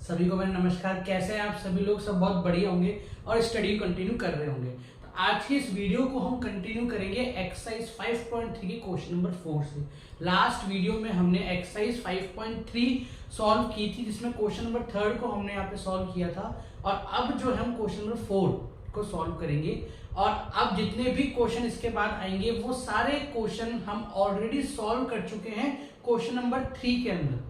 सभी को मेरा नमस्कार। कैसे हैं आप सभी लोग? सब बहुत बढ़िया होंगे और स्टडी कंटिन्यू कर रहे होंगे। तो आज की इस वीडियो को हम कंटिन्यू करेंगे एक्सरसाइज 5.3 के क्वेश्चन नंबर 4 से। लास्ट वीडियो में हमने एक्सरसाइज 5.3 सॉल्व की थी, जिसमें क्वेश्चन नंबर 3 को हमने यहाँ पे सॉल्व किया था। और अब जो हम क्वेश्चन नंबर 4 को सॉल्व करेंगे, और अब जितने भी क्वेश्चन इसके बाद आएंगे वो सारे क्वेश्चन हम ऑलरेडी सॉल्व कर चुके हैं क्वेश्चन नंबर 3 के अंदर।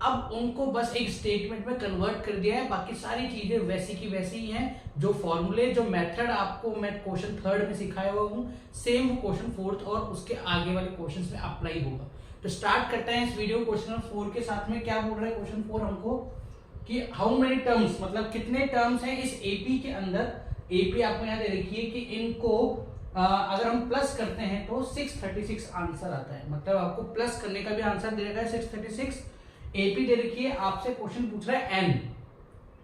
अब उनको बस एक स्टेटमेंट में कन्वर्ट कर दिया है, बाकी सारी चीजें वैसी की वैसी ही हैं। जो फॉर्मूले, जो मेथड आपको मैं क्वेश्चन 3 में सिखाया हुआ हूँ, सेम क्वेश्चन 4 और उसके आगे वाले क्वेश्चंस में अप्लाई होगा। तो स्टार्ट करते हैं इस वीडियो क्वेश्चन नंबर 4 के साथ में। क्या बोल रहा है क्वेश्चन 4 हमको कि हाउ मेनी टर्म्स, मतलब कितने टर्म्स हैं इस एपी के अंदर। एपी आपको यहाँ दे रखी है कि इनको अगर हम प्लस करते हैं तो 636 आंसर आता है। मतलब आपको प्लस करने का भी आंसर दे रखा है 636। एपी दे रखी है, आपसे क्वेश्चन पूछ रहा है एन।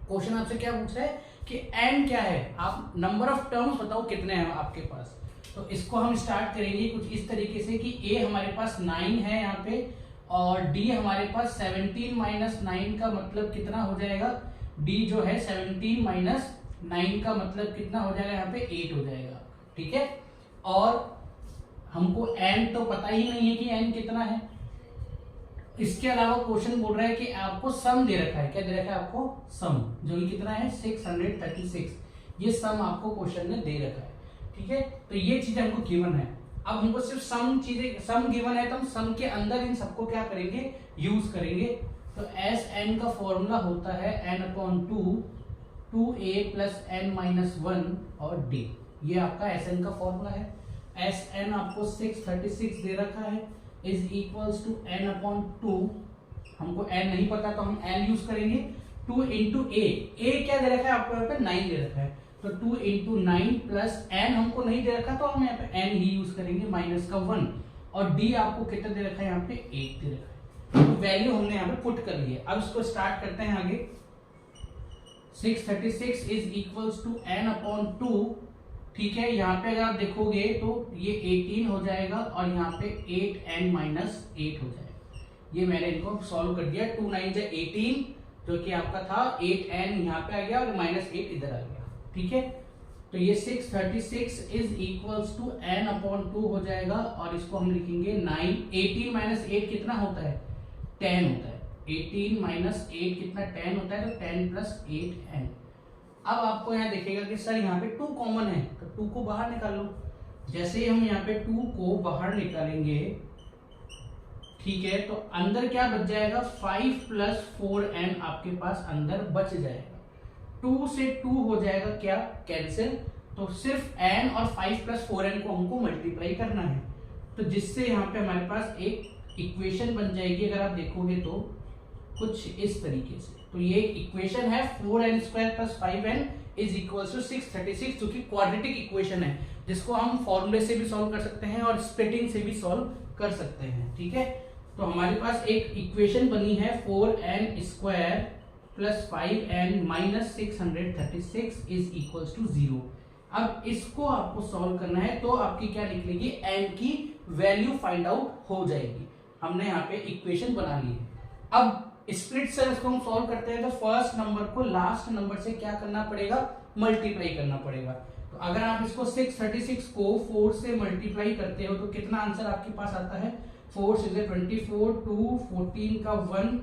क्वेश्चन आपसे क्या पूछ रहा है कि एन क्या है, आप नंबर ऑफ टर्म्स बताओ कितने हैं आपके पास। तो इसको हम स्टार्ट करेंगे कुछ इस तरीके से कि ए हमारे पास 9 है यहाँ पे, और डी हमारे पास 17 माइनस 9 का मतलब कितना हो जाएगा। डी जो है 17 माइनस 9 का मतलब कितना हो जाएगा, यहाँ पे 8 हो जाएगा। ठीक है, और हमको एन तो पता ही नहीं है कि एन कितना है। इसके अलावा क्वेश्चन बोल रहा है कि आपको सम दे रखा है। क्या दे रखा है आपको? सम, जो कि कितना है 636। ये सम आपको क्वेश्चन में दे रखा है। ठीक है, तो ये चीज हमको गिवन है। अब हमको सिर्फ सम चीजें, सम गिवन है तो हम सम के अंदर इन सबको क्या करेंगे, यूज करेंगे। तो एस एन का फॉर्मूला होता है n/2 2a plus n minus 1 और d। ये आपका एस एन का फॉर्मूला है। एस एन आपको 636 दे रखा है, इज इक्वल्स टू n/2। हमको n नहीं पता तो हम n यूज करेंगे। 2 इंटू ए क्या दे रखा है आपको, यहाँ पे 9 दे रखा है। तो 2 इंटू 9 प्लस n हमको नहीं दे रखा तो हम यहाँ पे n ही यूज करेंगे, माइनस का 1। और d आपको कितना दे रखा है, यहाँ पे 8 दे रखा है। तो वैल्यू हमने यहाँ पे पुट कर ली है। अब इसको स्टार्ट करते हैं आगे। 636 इज इक्वल्स टू n/2। ठीक है, यहाँ पे अगर आप देखोगे तो ये 18 हो जाएगा और यहाँ पे 8n माइनस 8 हो जाएगा। ये मैंने इनको सॉल्व कर दिया। 2 9 जा 18 जो कि आपका था, 8n यहाँ पे आ गया और माइनस 8 इधर आ गया। ठीक है, तो ये 636 इज इक्वल्स टू n/2 हो जाएगा, और इसको हम लिखेंगे 9। 18 माइनस 8 कितना होता है, 10 होता है। 18 माइनस 8 कितना, 10 होता है। तो 10 प्लस 8n। अब आपको यहाँ देखेगा कि सर यहाँ पे 2 कॉमन है, तो 2 को बाहर निकाल लो। जैसे ही हम यहाँ पे 2 को बाहर निकालेंगे, ठीक है, तो अंदर क्या बच जाएगा, 5 प्लस 4n आपके पास अंदर बच जाएगा। 2 से 2 हो जाएगा क्या, कैंसिल। तो सिर्फ n और 5 प्लस 4n को हमको मल्टीप्लाई करना है। तो जिससे यहाँ पे हमारे पास एक इक्वेशन बन जाएगी। अगर आप देखोगे तो कुछ इस तरीके से, तो ये इक्वेशन है 4n² plus 5n is equals to 636, जो कि क्वाड्रेटिक इक्वेशन है, जिसको हम फॉर्मूले से भी सॉल्व कर सकते हैं और स्प्लिटिंग से भी सॉल्व कर सकते हैं। ठीक है, तो हमारे पास एक इक्वेशन बनी है 4n² plus 5n minus 636 is equals to 0। अब इसको आपको सॉल्व करना है, तो आपकी क्या निकलेगी, n की वैल्यू फाइंड आउट हो जाएगी। हमने यहाँ पे इक्वेशन बना ली है। अब स्प्लिट से इसको हम सॉल्व करते हैं, तो फर्स्ट नंबर को लास्ट नंबर से क्या करना पड़ेगा, मल्टीप्लाई करना पड़ेगा। तो अगर आप इसको 636 को 4 से मल्टीप्लाई करते हो तो कितना आंसर आपके पास आता है, 4 से 24, 2 14 का 1,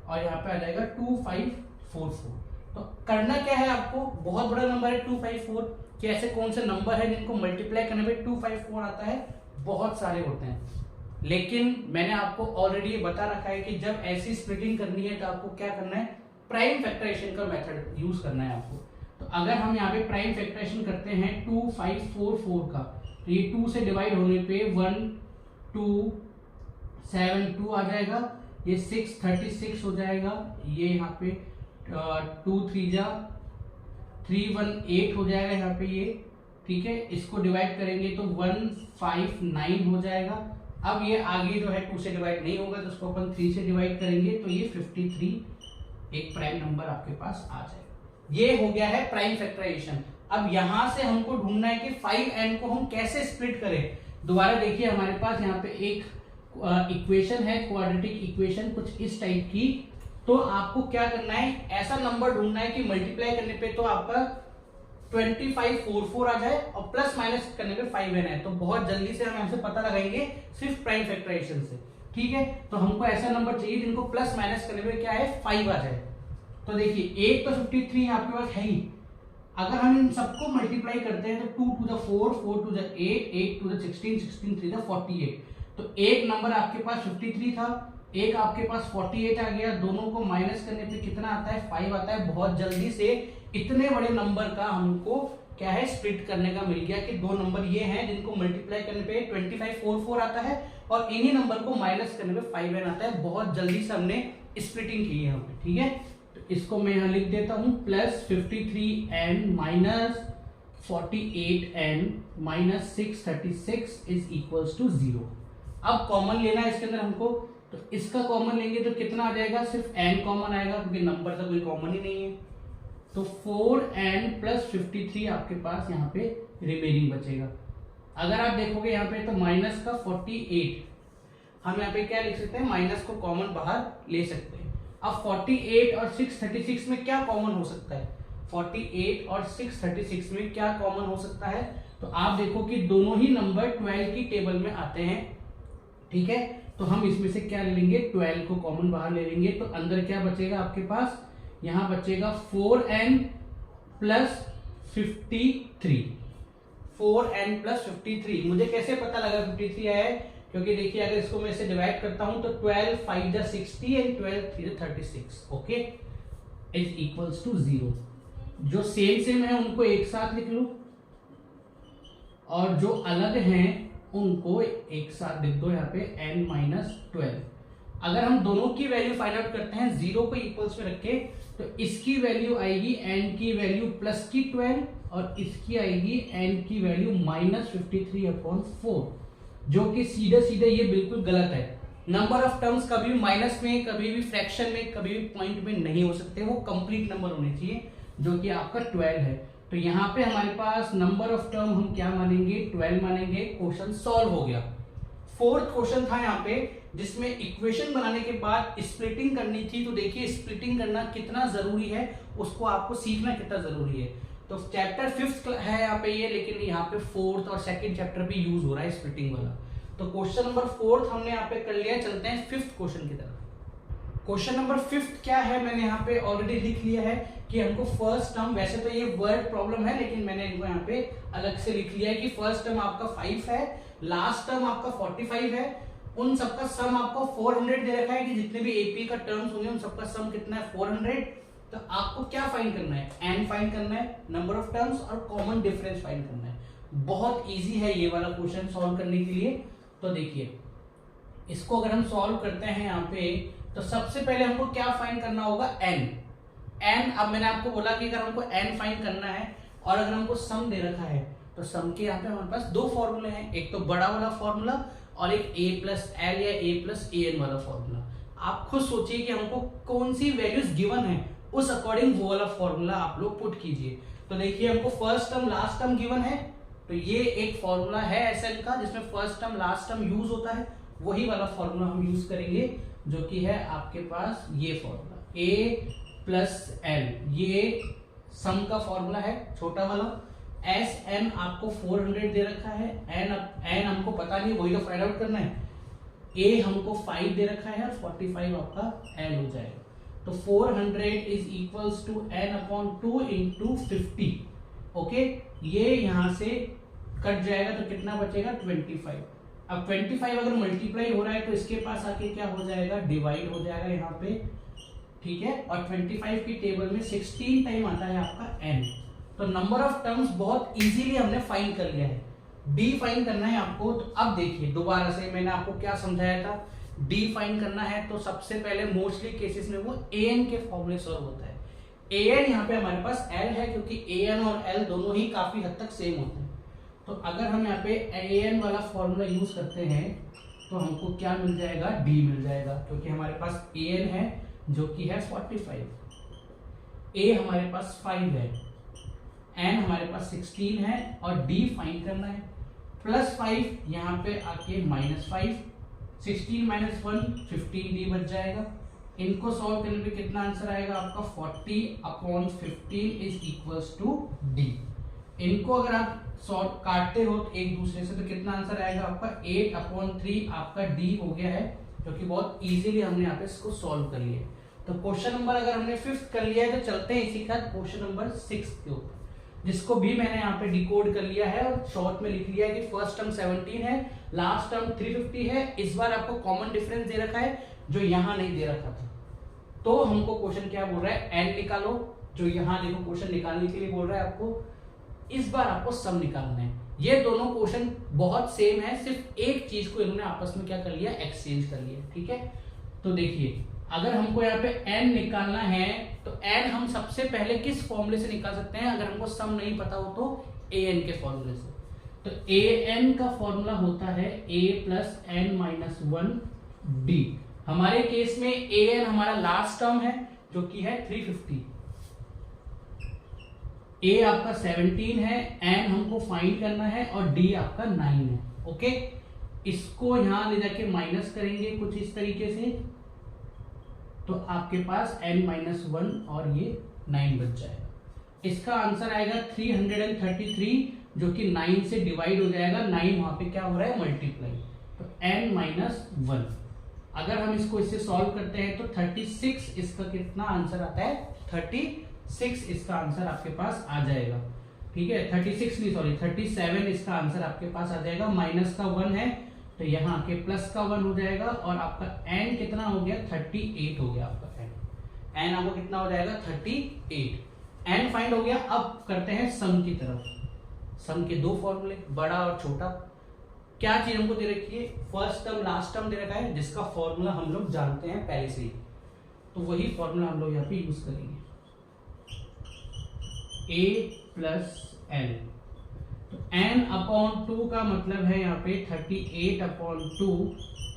और यहाँ पे आ जाएगा 2544। तो करना क्या है आपको, बहुत बड़ा नंबर है 254, कि ऐसे कौन से नंबर है जिनको मल्टीप्लाई करने पे 254 आता है, बहुत सारे होते हैं। लेकिन मैंने आपको ऑलरेडी ये बता रखा है कि जब ऐसी स्प्लिटिंग करनी है तो आपको क्या करना है, प्राइम फैक्टराइजेशन का मेथड यूज करना है आपको। तो अगर हम यहाँ पे प्राइम फैक्टराइजेशन करते हैं 2544 का, तो ये 2 से डिवाइड होने पे 1 2 7 2 आ जाएगा। ये 636 हो जाएगा। ये यहाँ पे 2 3 जा 3 1 8 हो जाएगा यहाँ पे ये। ठीक है, इसको डिवाइड करेंगे तो 159 हो जाएगा। अब ये आगे जो है 2 से डिवाइड नहीं होगा, तो उसको अपन 3 से डिवाइड करेंगे, तो ये 53 एक प्राइम नंबर आपके पास आ जाएगा। ये हो गया है प्राइम फैक्टराइजेशन। अब यहां से हमको ढूंढना है कि 5n को हम कैसे स्प्लिट करें। दोबारा देखिए, हमारे पास यहाँ पे एक इक्वेशन है, क्वाड्रेटिक इक्वेशन कुछ इस टाइप की। तो आपको क्या करना है, ऐसा नंबर ढूंढना है कि मल्टीप्लाई करने पे तो आपका 2544 आ जाए और प्लस माइनस करने पे 5n है। तो बहुत जल्दी से हम हमसे पता लगाएंगे सिर्फ प्राइम फैक्टराइजेशन से, ठीक है। तो हमको ऐसा नंबर चाहिए जिनको प्लस माइनस करने पे क्या है 5 आ जाए। तो देखिए एक तो 53 आपके पास है ही, अगर हम इन सबको मल्टीप्लाई करते हैं तो 2 to the 4, 4 to the 8, 8 to the 16, 16 3 the 48। तो एक नंबर आपके पास 53 था, एक आपके पास 48 आ गया, दोनों को माइनस करने पे कितना आता है 5 आता है। बहुत जल्दी से इतने बड़े नंबर का हमको क्या है स्प्लिट करने का मिल गया कि दो नंबर ये हैं जिनको मल्टीप्लाई करने पे 2544 आता है और इन्हीं नंबर को माइनस करने पे 5n आता है। बहुत जल्दी से हमने स्प्लिटिंग की है यहाँ पे, ठीक है। तो इसको मैं यहाँ लिख देता हूँ plus 53n minus 48n minus 636 is equals to 0। अब कॉमन लेना है इसके अंदर हमको, तो इसका कॉमन लेंगे तो कितना आ जाएगा, सिर्फ n कॉमन आएगा क्योंकि नंबर तो कोई कॉमन ही नहीं है। तो 4n प्लस 53 आपके पास यहाँ पे रिमेनिंग बचेगा। अगर आप देखोगे यहाँ पे तो माइनस का 48, हम यहाँ पे क्या लिख सकते हैं, माइनस को कॉमन बाहर ले सकते हैं। अब 48 और 636 में क्या कॉमन हो सकता है, 48 और 636 में क्या कॉमन हो सकता है, तो आप देखो कि दोनों ही नंबर 12 की टेबल में आते हैं, ठीक है। तो हम इसमें से क्या ले लेंगे, 12 को कॉमन बाहर ले लेंगे, तो अंदर क्या बचेगा आपके पास, यहां बचेगा 4n प्लस 53, 4n प्लस 53। मुझे कैसे पता लगा 53 है, क्योंकि देखिए अगर इसको मैं इसे डिवाइड करता हूं तो 12 5 जा 60 एंड 12 3 जा 36, ओके, इज इक्वल्स टू 0। जो सेम है उनको एक साथ लिख लो और जो अलग हैं उनको एक साथ लिख दो यहाँ पे n माइनस 12। अगर हम दोनों की वैल्यू फाइंड आउट करते हैं, 0 को इक्वल्स में रखे तो इसकी वैल्यू आएगी n की वैल्यू प्लस की 12 और इसकी आएगी n की वैल्यू माइनस 53/4, जो कि सीधे सीधे ये बिल्कुल गलत है। नंबर ऑफ टर्म्स कभी भी माइनस में, कभी भी फ्रैक्शन में, कभी भी पॉइंट में नहीं हो सकते, वो कंप्लीट नंबर होने चाहिए, जो कि आपका 12 है। तो यहाँ पे हमारे पास नंबर ऑफ टर्म हम क्या मानेंगे, 12 मानेंगे। क्वेश्चन सॉल्व हो गया। फोर्थ क्वेश्चन था यहाँ पे जिसमें इक्वेशन बनाने के बाद स्प्लिटिंग करनी थी। तो देखिए स्प्लिटिंग करना कितना जरूरी है, उसको आपको सीखना कितना जरूरी है। तो चैप्टर 5th है यहाँ पे ये, लेकिन यहाँ पे 4th और 2nd चैप्टर भी यूज हो रहा है स्प्लिटिंग वाला। तो क्वेश्चन नंबर 4th हमने यहाँ पे कर लिया, चलते हैं 5th क्वेश्चन की तरफ। क्वेश्चन नंबर 5th क्या है, मैंने यहाँ पे ऑलरेडी लिख लिया है कि हमको फर्स्ट टर्म, वैसे तो ये वर्ड प्रॉब्लम है लेकिन मैंने इनको यहाँ पे अलग से लिख लिया है कि फर्स्ट टर्म आपका 5 है, लास्ट टर्म आपका 45 है, उन सबका सम आपको 400 दे रखा है कि जितने भी एपी का टर्म्स होंगे उन सबका सम कितना है 400। तो आपको क्या फाइंड करना है, n फाइंड करना है, नंबर ऑफ टर्म्स और कॉमन डिफरेंस फाइंड करना है। बहुत इजी है ये वाला क्वेश्चन सॉल्व करने के लिए। तो देखिए इसको अगर हम सॉल्व करते हैं यहाँ पे, तो सबसे पहले हमको क्या फाइंड करना होगा, n। अब मैंने आपको बोला कि अगर हमको n फाइंड करना है और अगर हमको सम दे रखा है तो सम के यहाँ पे हमारे पास दो फॉर्मूले हैं, एक तो बड़ा वाला फॉर्मूला और एक a प्लस एल या a प्लस ए एन वाला फॉर्मूला। आप खुद सोचिए कि हमको कौन सी वैल्यूज गिवन है, उस अकॉर्डिंग वो वाला फॉर्मूला आप लोग पुट कीजिए। तो देखिए हमको first term last term given है, तो ये एक फॉर्मूला है SN का जिसमें first term last term use होता है, वही वाला फॉर्मूला हम यूज करेंगे जो कि है आपके पास ये फॉर्मूला a प्लस एल, ये सम का फॉर्मूला है छोटा वाला। SN आपको 400 दे रखा है, n हमको पता नहीं, वही तो फाइंड आउट करना है। a हमको 5 दे रखा है और 45 आपका l हो जाएगा। तो 400 is equals to n/2 into 50, okay. ये यहां से कट जाएगा तो कितना बचेगा 25। अब 25 अगर मल्टीप्लाई हो रहा है तो इसके पास आके क्या हो जाएगा, डिवाइड हो जाएगा यहाँ पे, ठीक है। और 25 की टेबल में 16 टाइम आता है आपका n। तो नंबर ऑफ टर्म्स बहुत इजीली हमने फाइंड कर लिया है। d फाइंड करना है आपको। तो अब देखिए दोबारा से मैंने आपको क्या समझाया था, d फाइंड करना है तो सबसे पहले मोस्टली केसेस में वो an के फॉर्मूले सॉल्व होता है। an यहाँ पे हमारे पास l है क्योंकि an और l दोनों ही काफी हद तक सेम होते हैं। तो अगर हम यहाँ पे an वाला फॉर्मूला यूज करते हैं तो हमको क्या मिल जाएगा, d मिल जाएगा, क्योंकि हमारे पास an है जो कि है 45, a हमारे पास 5 है, n हमारे पास 16 है और d फाइंड करना है। प्लस 5 यहाँ पे आके -5, 16 - 1 15d बच जाएगा। इनको सॉल्व करने पे कितना आंसर आएगा आपका 40/15 इज इक्वल्स टू डी। इनको अगर आप सॉल्व काटते हो तो एक दूसरे से तो कितना आंसर आएगा आपका 8/3 आपका डी हो गया है, जो कि बहुत इजीली हमने यहाँ पे इसको सॉल्व कर लिया। तो क्वेश्चन नंबर अगर हमने 5th कर लिया है तो चलते हैं इसी के साथ क्वेश्चन नंबर 6 के ऊपर, जिसको भी मैंने यहाँ पे डिकोड कर लिया है और शॉर्ट में लिख लिया है कि फर्स्ट टर्म 17 है, लास्ट टर्म 350 है। इस बार आपको कॉमन डिफरेंस दे रखा है जो यहाँ नहीं दे रखा था। तो हमको क्वेश्चन क्या बोल रहा है, एन निकालो, जो यहाँ देखो क्वेश्चन निकालने के लिए बोल रहा है आपको। इस बार आपको सम निकालना है। ये दोनों क्वेश्चन बहुत सेम है, सिर्फ एक चीज को इन्होंने आपस में क्या कर लिया, एक्सचेंज कर लिया। ठीक है, तो देखिए अगर हमको यहाँ पे n निकालना है तो n हम सबसे पहले किस फॉर्मूले से निकाल सकते हैं, अगर हमको सम नहीं पता हो तो an के फॉर्मूले से। तो an का फॉर्मूला होता है a plus n minus 1 d। हमारे केस में an हमारा लास्ट टर्म है जो कि है 350, a आपका 17 है, n हमको फाइंड करना है और d आपका 9 है। ओके, इसको यहां ले जाके माइनस करेंगे कुछ इस तरीके से, तो आपके पास n-1 और ये 9 बच जाएगा। इसका आंसर आएगा 333, जो कि 9 से डिवाइड हो जाएगा। 9 वहां पे क्या हो रहा है, मल्टीप्लाई, तो n-1। अगर हम इसको इससे सॉल्व करते हैं तो 36 इसका कितना आंसर आता है, 36 इसका आंसर आपके पास आ जाएगा। ठीक है, 36 नहीं सॉरी 37 इसका आंसर आपके पास आ जाएगा। माइनस का 1 है तो यहाँ के प्लस का 1 हो जाएगा और आपका n कितना हो गया, 38 हो गया आपका n आपको कितना हो जाएगा, 38। n फाइंड हो गया। अब करते हैं सम की तरफ। सम के दो फॉर्मूले, बड़ा और छोटा। क्या चीज हमको दे रखी है, फर्स्ट टर्म लास्ट टर्म दे रखा है, जिसका फॉर्मूला हम लोग जानते हैं पहले से ही, तो वही फॉर्मूला हम लोग यहाँ पे यूज करेंगे, a प्लस l। तो n/2 का मतलब है यहाँ पे 38/2।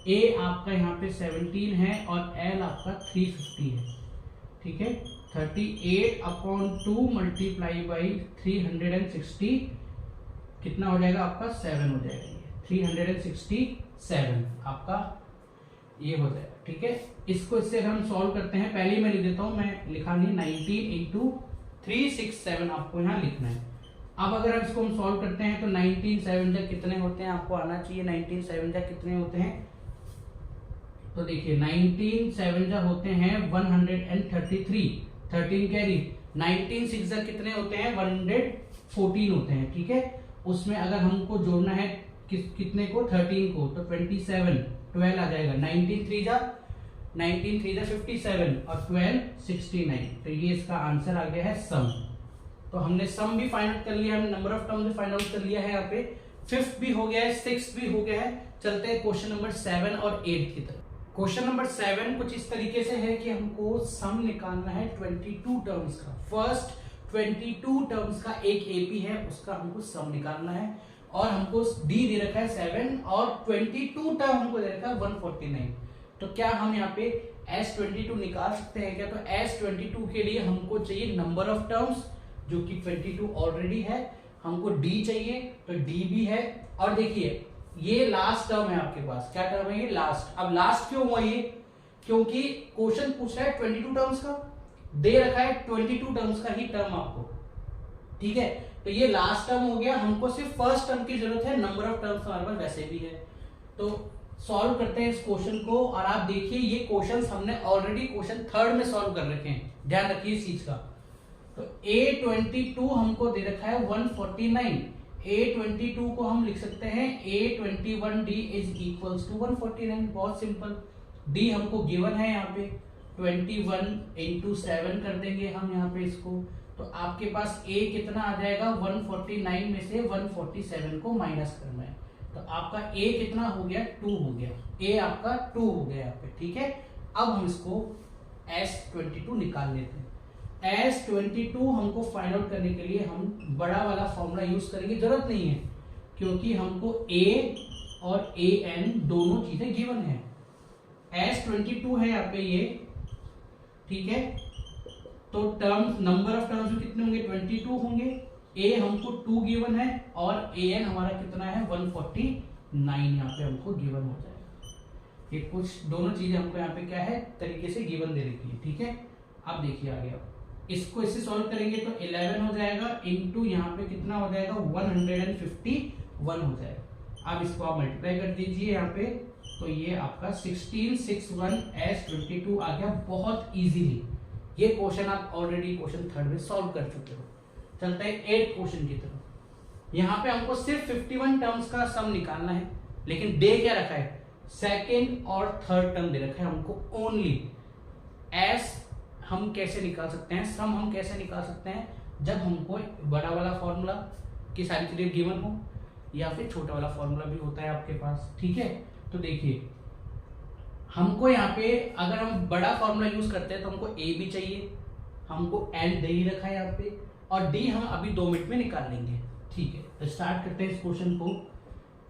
a आपका यहाँ पे 17 है और l आपका 350 है। ठीक है, 38/2 मल्टीप्लाई बाई 360 कितना हो जाएगा आपका, 7 हो जाएगा। 367 आपका ये हो जाएगा। ठीक है, इसको इससे अगर हम सॉल्व करते हैं, पहले ही मैं लिख देता हूं, मैं लिखा नहीं, 19 × 367 आपको यहाँ लिखना है। अब अगर हम इसको हम सॉल्व करते हैं तो 19 7 जा कितने होते हैं, आपको आना चाहिए 19 7 जा कितने होते हैं। तो देखिए 19 7 जा होते हैं 133, 13 कैरी। 19 6 जा कितने होते हैं, 114 होते हैं। ठीक है, उसमें अगर हमको जोड़ना है कितने को, 13 को, तो 27 12 आ जाएगा। 19 3 जा 57 और 12 69। तो ये इसका आंसर आ गया है सम। तो हमने सम भी फाइंड आउट कर लिया, हमने नंबर ऑफ टर्म भी फाइंड आउट कर लिया है। यहाँ पे 5th भी हो गया है, 6th भी हो गया है। चलते हैं क्वेश्चन नंबर 7 और 8 की तरफ। क्वेश्चन नंबर 7 कुछ इस तरीके से है कि हमको सम निकालना है 22 टर्म्स का। फर्स्ट 22 टर्म्स का एक एपी है, उसका हमको सम निकालना है और हमको डी दे रखा है 7 और 22 टर्म हमको दे रखा है 149। तो क्या हम यहाँ पे S22 निकाल सकते हैं क्या? तो S22 के लिए हमको चाहिए नंबर ऑफ टर्म्स, जो कि 22 ऑलरेडी है। हमको D चाहिए, तो D भी है। और देखिए ये लास्ट टर्म है आपके पास, क्या टर्म है ये, लास्ट। अब लास्ट क्यों हुआ ये? क्योंकि क्वेश्चन पूछ रहा है 22 टर्म्स का, दे रखा है 22 टर्म्स का ही टर्म आपको। ठीक है, तो ये लास्ट टर्म हो गया। हमको सिर्फ फर्स्ट टर्म की जरूरत है, नंबर ऑफ टर्म्स हमारे पास वैसे भी है। तो सॉल्व करते हैं इस क्वेश्चन को। और आप देखिए ये क्वेश्चंस हमने ऑलरेडी क्वेश्चन 3rd में सॉल्व कर रखे हैं, ध्यान रखिए इस चीज का। तो A22 हमको दे रखा है 149। A22 को हम लिख सकते हैं A21D इज इक्वल्स टू 149। बहुत सिंपल। D हमको गिवन है यहाँ पे, 21 × 7 कर देंगे हम यहाँ पे इसको। तो आपके पास A कितना आ जाएगा, 149 में से 147 को माइनस करना है। तो आपका A कितना हो गया, 2 हो गया। A आपका 2 हो गया यहाँ पे। ठीक है, अब हम इसको S22 निकाल लेते हैं। S22 हमको फाइंड आउट करने के लिए हम बड़ा वाला फॉर्मूला यूज करेंगे, जरूरत नहीं है क्योंकि हमको A और AN दोनों चीजें गिवन है। S22 है यहाँ पे ये, ठीक है। तो टर्म्स, नंबर ऑफ टर्म्स में कितने होंगे, 22 होंगे। A हमको 2 गिवन है और AN हमारा कितना है, 149 यहाँ पे हमको गिवन हो जाएगा। ये कुछ दोनों चीजें हमको यहाँ पे क्या है तरीके से गिवन दे रखी है, ठीक है। अब देखिए आगे आप इसको इससे सॉल्व करेंगे तो 11 हो जाएगा इंटू यहाँ पे कितना हो जाएगा 151 हो जाएगा। अब इसको आप मल्टीप्लाई कर दीजिए यहाँ पे, तो ये आपका 1661s22 आ गया बहुत इजीली। ये क्वेश्चन आप ऑलरेडी क्वेश्चन थर्ड में सॉल्व कर चुके हो। चलते हैं 8 क्वेश्चन की तरफ। यहाँ पे हमको सिर्फ 51 टर्म्स का सम निकालना है, लेकिन दे क्या रखा है, सेकेंड और थर्ड टर्म दे रखा है हमको ओनली। एस हम कैसे निकाल सकते हैं, सम हम कैसे निकाल सकते हैं, जब हमको बड़ा वाला फॉर्मूला की सारी चीजें गिवन हो या फिर छोटा वाला फॉर्मूला भी होता है आपके पास, ठीक है। तो देखिए हमको यहाँ पे अगर हम बड़ा फॉर्मूला यूज करते हैं तो हमको ए भी चाहिए, हमको एल दे ही रखा है यहाँ पे, और डी हम अभी 2 मिनट में निकाल लेंगे, ठीक है। तो स्टार्ट करते हैं इस क्वेश्चन को।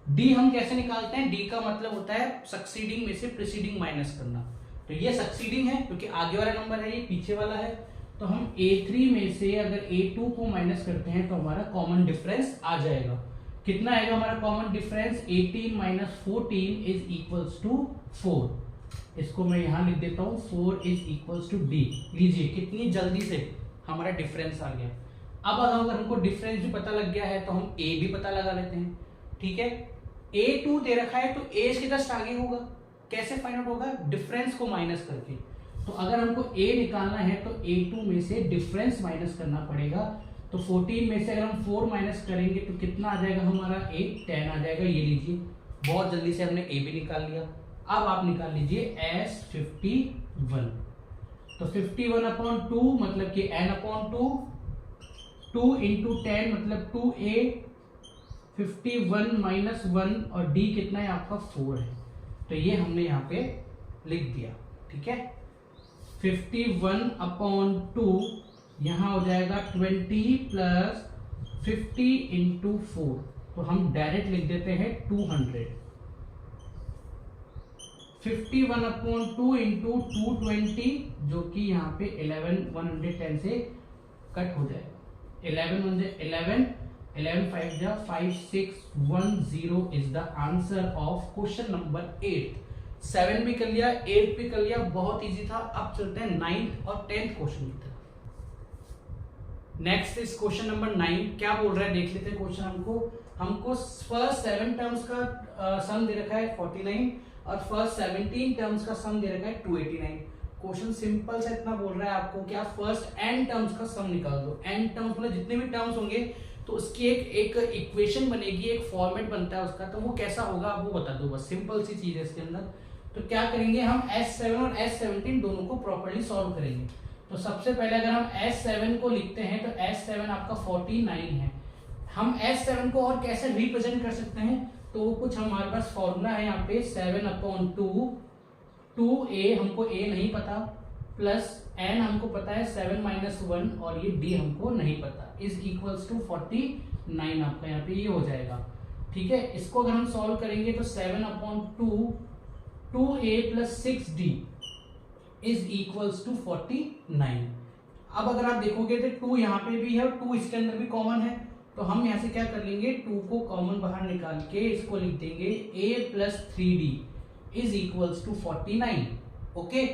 डी हम कैसे निकालते हैं, डी का मतलब होता है सक्सीडिंग में से प्रीसीडिंग माइनस करना। तो ये सक्सीडिंग है क्योंकि आगे वाला नंबर है, ये पीछे वाला है। तो हम A3 में से अगर A2 को माइनस करते हैं तो हमारा कॉमन डिफरेंस आ जाएगा। कितना आएगा हमारा common difference, 18 minus 14 is equals to 4। इसको मैं यहां लिख देता हूं, 4 इज इक्वल्स टू डी। लीजिए कितनी जल्दी से हमारा डिफरेंस आ गया। अब अगर हमको डिफरेंस भी पता लग गया है तो हम ए भी पता लगा लेते हैं, ठीक है। A2 दे रखा है तो A इसके जस्ट आगे होगा। कैसे फाइंड आउट होगा, डिफरेंस को माइनस करके। तो अगर हमको A निकालना है तो A2 में से डिफरेंस माइनस करना पड़ेगा। तो 14 में से अगर हम 4 माइनस करेंगे तो कितना आ जाएगा हमारा, 10 आ जाएगा। ये लीजिए बहुत जल्दी से हमने A भी निकाल लिया। अब आप निकाल लीजिए S51। तो 51/2 मतलब कि n/2, 2 इंटू 10 मतलब 2A, 51 माइनस 1 और D कितना है आपका 4 है। तो ये हमने यहाँ पे लिख दिया, ठीक है। 51/2 यहाँ हो जाएगा 20 प्लस 50 इंटू 4, तो हम डायरेक्ट लिख देते हैं 200। 51/2 इंटू 220 जो कि यहाँ पे 110 से कट हो जाएगा। 11 5 जा 5610 is the answer of question number 8। 7 भी कर लिया, 8 भी कर लिया, बहुत इजी था। अब चलते हैं 9th और 10th क्वेश्चन की तरफ। Next is question number 9। क्या बोल रहा है देख लेते हैं क्वेश्चन। हमको फर्स्ट 7 टर्म्स का सम दे रखा है 49 और फर्स्ट 17 टर्म्स का सम दे रखा है 289। क्वेश्चन सिंपल सा इतना बोल रहा है आपको क्या, फर्स्ट n टर्म्स का सम निकाल दो। n टर्म्स मतलब जितने भी टर्म्स होंगे तो उसकी एक इक्वेशन बनेगी, एक फॉर्मेट बनता है उसका, तो वो कैसा होगा आप वो बता दो बस। सिंपल सी चीज है इसके अंदर। तो क्या करेंगे हम S7 और S17 दोनों को प्रॉपर्ली सॉल्व करेंगे। तो सबसे पहले अगर हम S7 को लिखते हैं तो S7 आपका 49 है। हम S7 को और कैसे रिप्रेजेंट कर सकते हैं, तो कुछ हमारे पास फॉर्मूला है यहाँ पे 7/2, 2A हमको A नहीं पता, प्लस n हमको पता है 7 माइनस 1 और ये d हमको नहीं पता, इज इक्वल्स टू 49 आपका यहाँ पे ये हो जाएगा, ठीक है। इसको अगर हम सॉल्व करेंगे तो 7/2 2A plus 6d is equals to 49। अब अगर आप देखोगे तो 2 यहाँ पे भी है और 2 इसके अंदर भी कॉमन है, तो हम यहाँ से क्या कर लेंगे, 2 को कॉमन बाहर निकाल के इसको लिख देंगे A plus 3d is equals to 49। Okay,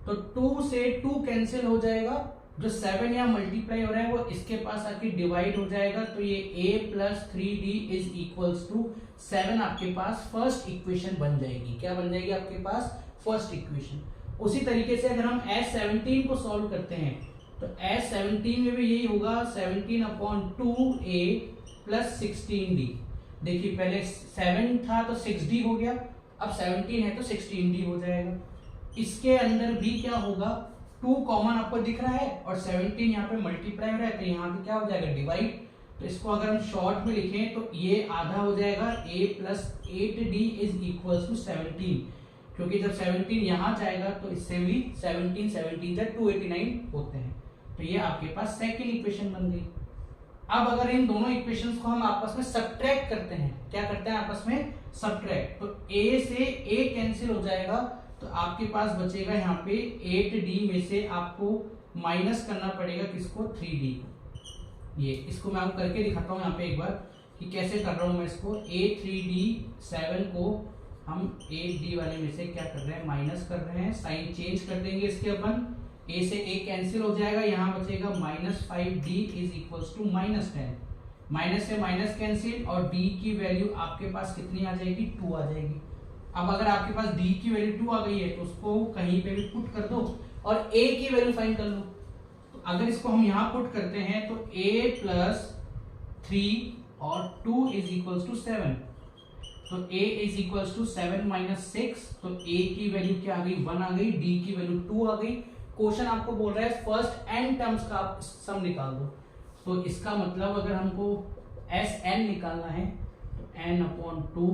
तो 2 से 2 कैंसिल हो जाएगा, जो 7 यहाँ मल्टीप्लाई हो रहा है वो इसके पास आके डिवाइड हो जाएगा, तो ये A plus 3d is equals to 7 आपके पास फर्स्ट इक्वेशन बन जाएगी। क्या बन जाएगी आपके पास, फर्स्ट इक्वेशन। उसी तरीके से अगर हम S17 को सॉल्व करते हैं तो S17 में भी यही होगा, 17/2A प्लस 16d। देखिए पहले 7 था तो 6d हो गया, अब 17 है तो 16d हो जाएगा। इसके अंदर भी क्या होगा, 2 कॉमन आपको दिख रहा है और 17 यहाँ पे मल्टीप्लाई हो रहा है, तो यहाँ पे क्या हो जाएगा, डिवाइड। तो इसको अगर हम शॉर्ट में लिखें तो ये आधा हो जाएगा, A plus 8d is equals to 17, क्योंकि जब 17 यहाँ जाएगा तो इससे भी 17 या 289 होते हैं। तो ये आपके पास सेकंड इक्वेशन बन गई। अब अगर इन दोनों इक्वेशंस को हम आपस में सब्ट्रैक्ट करते हैं, क्या करते हैं आपस में सब्ट्रैक्ट, तो A से A कैंसिल हो जाएगा, तो आपके पास बचेगा यहाँ पे 8d में से आपको माइनस करना पड़ेगा किसको, 3d को। ये इसको मैं आपको करके दिखाता हूँ यहाँ पे एक बार कि कैसे कर रहा हूँ मैं इसको। A3d 7 को हम ए डी वाले में से क्या कर रहे हैं, माइनस कर रहे हैं, साइन चेंज कर देंगे इसके अपन, ए से ए कैंसिल हो जाएगा, यहाँ बचेगा -5d is equals to -10, minus से माइनस कैंसिल और d की वैल्यू आपके पास कितनी आ जाएगी, 2 आ जाएगी। अब अगर आपके पास d की वैल्यू 2 आ गई है तो उसको कहीं पे भी पुट कर दो और a की वैल्यू फाइंड कर लो। तो अगर इसको हम यहाँ पुट करते हैं तो a प्लस 3 और 2 इज इक्वल्स टू 7, तो a is equals to 7 minus 6, तो a की वैल्यू क्या आ गई, 1 आ गई, d की वैल्यू 2 आ गई। क्वेश्चन आपको बोल रहा है फर्स्ट n टर्म्स का आप सम निकाल दो, तो इसका मतलब अगर हमको Sn निकालना है तो n/2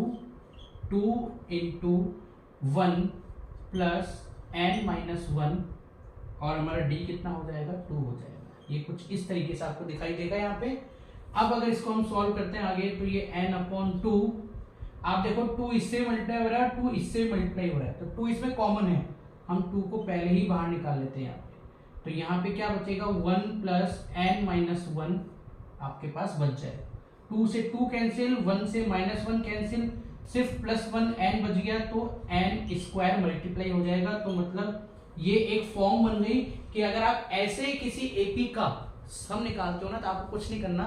2 इंटू 1 प्लस n-1 और हमारा d कितना हो जाएगा, 2 हो जाएगा। ये कुछ इस तरीके से आपको दिखाई देगा यहाँ पे। अब अगर इसको हम सॉल्व करते हैं आगे तो ये n/2, आप देखो 2 इससे मल्टीप्लाई हो रहा है, 2 इससे मल्टीप्लाई हो रहा है, तो 2 इसमें कॉमन है, हम 2 को पहले ही बाहर निकाल लेते हैं यहाँ पे। तो यहाँ पे क्या बचेगा, 1 प्लस n-1 आपके पास बच जाए, 2 से 2 कैंसिल, 1 से -1 कैंसिल, सिर्फ +1 n बच गया, तो n स्क्वायर मल्टीप्लाई हो जाएगा। तो मतलब ये एक फॉर्म बन गई कि अगर आप ऐसे किसी एपी का सम निकालते हो ना तो आपको कुछ नहीं करना,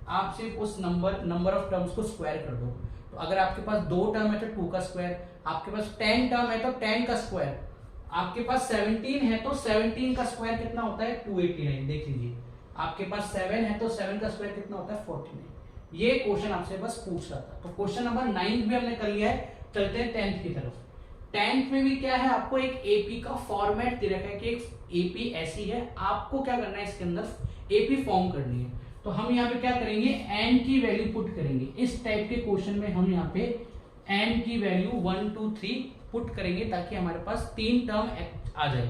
आप सिर्फ उस नंबर ऑफ टर्म्स को स्क्वायर कर दो। तो अगर आपके पास 2 टर्म है तो 2 का स्क्वायर, आपके पास 10 टर्म है तो 10 का स्क्वायर, आपके पास 17 है तो 17 का स्क्वायर कितना होता है, 289। देख लीजिए, आपके पास 7 है तो 7 का स्क्वायर कितना होता है, 49। ये क्वेश्चन आपसे बस पूछ रहा था। तो क्वेश्चन नंबर 9 भी हमने कर लिया है, चलते हैं 10th की तरफ। 10th में भी क्या है, आपको एक एपी का फॉर्मेट दे रखा है कि एक एपी ऐसी है, आपको क्या करना है, इसके अंदर एपी फॉर्म करनी है। तो हम यहाँ पे क्या करेंगे, n की वैल्यू पुट करेंगे। इस टाइप के क्वेश्चन में हम यहाँ पे n की वैल्यू 1 2 3 पुट करेंगे ताकि हमारे पास 3 टर्म आ जाए।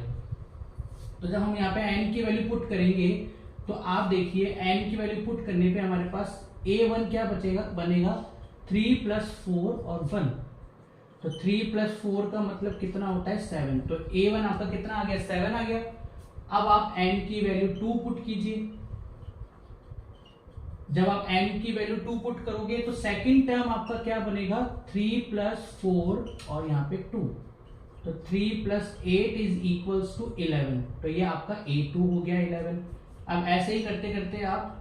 तो जब हम यहाँ पे n की वैल्यू पुट करेंगे तो आप देखिए n की वैल्यू पुट करने पे हमारे पास a1 क्या बनेगा 3 + 4 और 1, तो 3 + 4 का मतलब कितना होता है 7, तो a1 आपका कितना आ गया, 7 आ गया। अब आप n की वैल्यू 2 पुट कीजिए। जब आप n की वैल्यू 2 पुट करोगे तो सेकंड टर्म आपका क्या बनेगा, 3 + 4 और यहाँ पे 2, तो 3 + 8 इज इक्वल्स टू 11, तो ये आपका a2 हो गया 11। अब ऐसे ही करते करते आप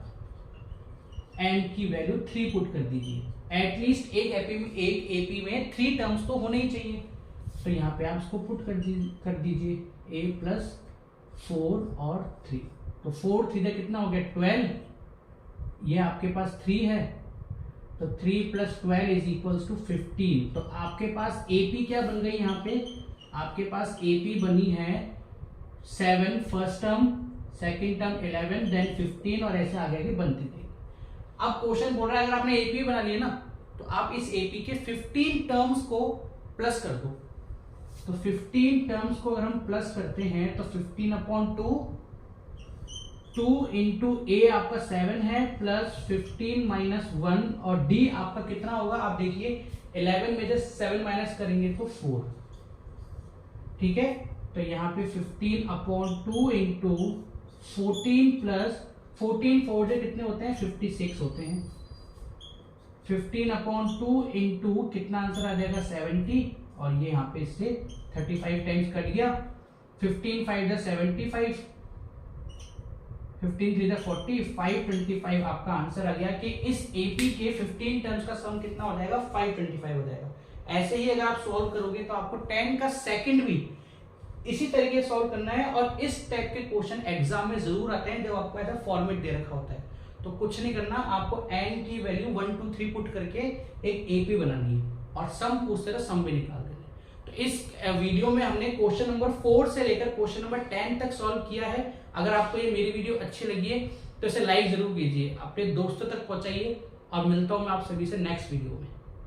n की वैल्यू 3 पुट कर दीजिए। एटलीस्ट एक एपी में 3 टर्म्स तो होने ही चाहिए, तो यहाँ पे आप इसको पुट कर दीजिए a + 4 और 3, तो 4 3 कितना हो गया 12, ये आपके पास 3 है, तो 3 + 12 इज इक्वल्स टू 15। तो आपके पास एपी क्या बन गई, यहाँ पे आपके पास एपी बनी है 7 first term, second term 11, then 15 और ऐसे आगे आगे बनती थी। अब क्वेश्चन बोल रहा है अगर आपने एपी बना लिया ना तो आप इस एपी के 15 टर्म्स को प्लस कर दो। तो 15 टर्म्स को अगर हम प्लस करते हैं तो 15/2, 2 इंटू ए आपका 7 है प्लस 15 - 1 और डी आपका कितना होगा, आप देखिए 11 में जब 7 माइनस करेंगे तो 4, ठीक है। तो यहाँ पे 15/2 इंटू 14 प्लस 14 4 से कितने होते हैं 56 होते हैं। 15/2 इंटू कितना आंसर आ जाएगा 70 और ये यहाँ पे इससे 35 टाइम्स कट गया। 15 5 = 75, 15 3 = 40, 525 आपका आंसर आ गया कि इस एपी के 15 टर्म्स का सम कितना हो जाएगा 525 हो जाएगा। ऐसे ही अगर आप सॉल्व करोगे तो आपको 10 का सेकंड भी इसी तरीके से सॉल्व करना है। और इस टाइप के क्वेश्चन एग्जाम में जरूर आते हैं जब आपको ऐसा फॉर्मेट दे रखा होता है। तो कुछ नहीं करना, आपको n की वैल्यू 1 2 3 पुट करके एक एपी बनानी है और सम पूछते तो सम भी निकाल देना। तो इस वीडियो में हमने क्वेश्चन नंबर 4 से लेकर क्वेश्चन नंबर 10 तक सॉल्व किया है। अगर आपको ये मेरी वीडियो अच्छी लगी है तो इसे लाइक जरूर कीजिए, अपने दोस्तों तक पहुंचाइए और मिलता हूं मैं आप सभी से नेक्स्ट वीडियो में।